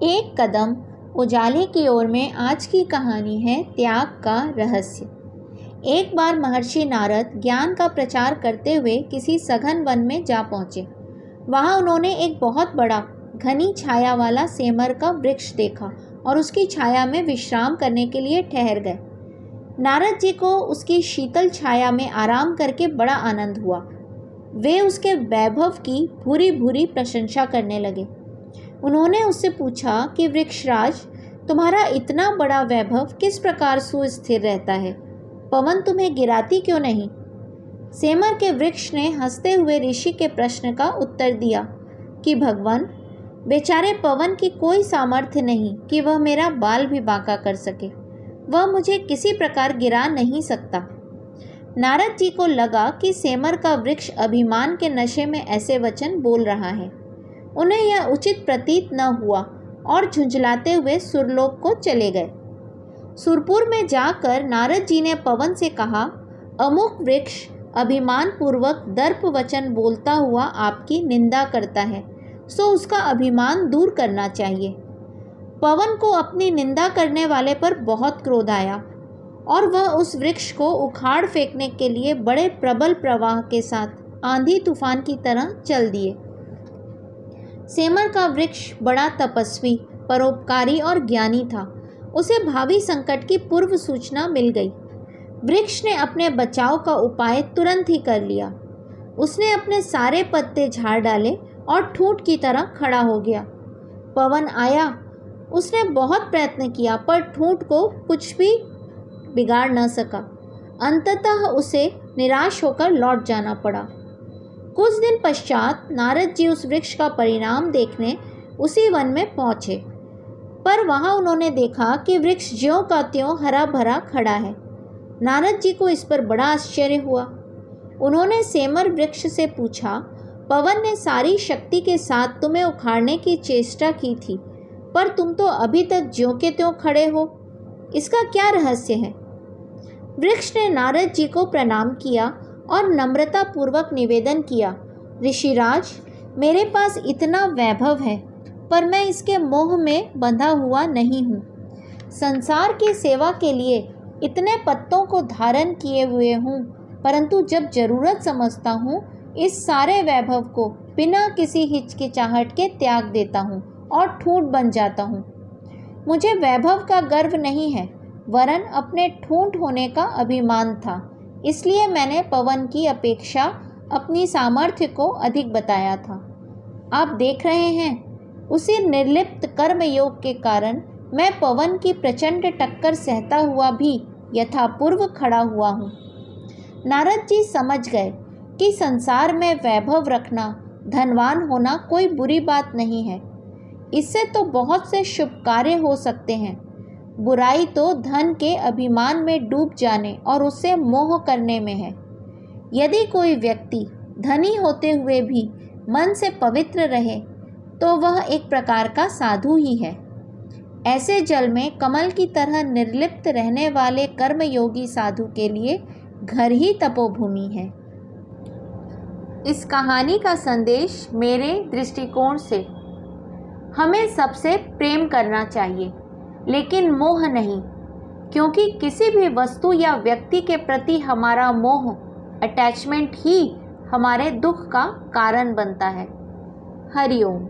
एक कदम उजाले की ओर में आज की कहानी है त्याग का रहस्य। एक बार महर्षि नारद ज्ञान का प्रचार करते हुए किसी सघन वन में जा पहुँचे। वहाँ उन्होंने एक बहुत बड़ा घनी छाया वाला सेमर का वृक्ष देखा और उसकी छाया में विश्राम करने के लिए ठहर गए। नारद जी को उसकी शीतल छाया में आराम करके बड़ा आनंद हुआ। वे उसके वैभव की भूरी भूरी प्रशंसा करने लगे। उन्होंने उससे पूछा कि वृक्षराज, तुम्हारा इतना बड़ा वैभव किस प्रकार सुस्थिर रहता है? पवन तुम्हें गिराती क्यों नहीं? सेमर के वृक्ष ने हंसते हुए ऋषि के प्रश्न का उत्तर दिया कि भगवान, बेचारे पवन की कोई सामर्थ्य नहीं कि वह मेरा बाल भी बांका कर सके। वह मुझे किसी प्रकार गिरा नहीं सकता। नारद जी को लगा कि सेमर का वृक्ष अभिमान के नशे में ऐसे वचन बोल रहा है। उन्हें यह उचित प्रतीत न हुआ और झुंझलाते हुए सुरलोक को चले गए। सुरपुर में जाकर नारद जी ने पवन से कहा, अमुक वृक्ष अभिमान पूर्वक दर्प वचन बोलता हुआ आपकी निंदा करता है, सो उसका अभिमान दूर करना चाहिए। पवन को अपनी निंदा करने वाले पर बहुत क्रोध आया और वह उस वृक्ष को उखाड़ फेंकने के लिए बड़े प्रबल प्रवाह के साथ आंधी तूफान की तरह चल दिए। सेमर का वृक्ष बड़ा तपस्वी, परोपकारी और ज्ञानी था। उसे भावी संकट की पूर्व सूचना मिल गई। वृक्ष ने अपने बचाव का उपाय तुरंत ही कर लिया। उसने अपने सारे पत्ते झाड़ डाले और ठूंठ की तरह खड़ा हो गया। पवन आया, उसने बहुत प्रयत्न किया पर ठूंठ को कुछ भी बिगाड़ न सका। अंततः उसे निराश होकर लौट जाना पड़ा। कुछ दिन पश्चात नारद जी उस वृक्ष का परिणाम देखने उसी वन में पहुँचे, पर वहाँ उन्होंने देखा कि वृक्ष ज्यों का त्यों हरा भरा खड़ा है। नारद जी को इस पर बड़ा आश्चर्य हुआ। उन्होंने सेमर वृक्ष से पूछा, पवन ने सारी शक्ति के साथ तुम्हें उखाड़ने की चेष्टा की थी, पर तुम तो अभी तक ज्यों के त्यों खड़े हो, इसका क्या रहस्य है? वृक्ष ने नारद जी को प्रणाम किया और नम्रता पूर्वक निवेदन किया, ऋषिराज, मेरे पास इतना वैभव है पर मैं इसके मोह में बंधा हुआ नहीं हूँ। संसार की सेवा के लिए इतने पत्तों को धारण किए हुए हूँ, परंतु जब जरूरत समझता हूँ इस सारे वैभव को बिना किसी हिचकिचाहट के त्याग देता हूँ और ठूंठ बन जाता हूँ। मुझे वैभव का गर्व नहीं है, वरन अपने ठूंठ होने का अभिमान था। इसलिए मैंने पवन की अपेक्षा अपनी सामर्थ्य को अधिक बताया था। आप देख रहे हैं, उसी निर्लिप्त कर्म योग के कारण मैं पवन की प्रचंड टक्कर सहता हुआ भी यथापूर्व खड़ा हुआ हूँ। नारद जी समझ गए कि संसार में वैभव रखना, धनवान होना कोई बुरी बात नहीं है। इससे तो बहुत से शुभ कार्य हो सकते हैं। बुराई तो धन के अभिमान में डूब जाने और उससे मोह करने में है। यदि कोई व्यक्ति धनी होते हुए भी मन से पवित्र रहे तो वह एक प्रकार का साधु ही है। ऐसे जल में कमल की तरह निर्लिप्त रहने वाले कर्मयोगी साधु के लिए घर ही तपोभूमि है। इस कहानी का संदेश मेरे दृष्टिकोण से हमें सबसे प्रेम करना चाहिए, लेकिन मोह नहीं, क्योंकि किसी भी वस्तु या व्यक्ति के प्रति हमारा मोह, अटैचमेंट ही हमारे दुख का कारण बनता है। हरि ओम।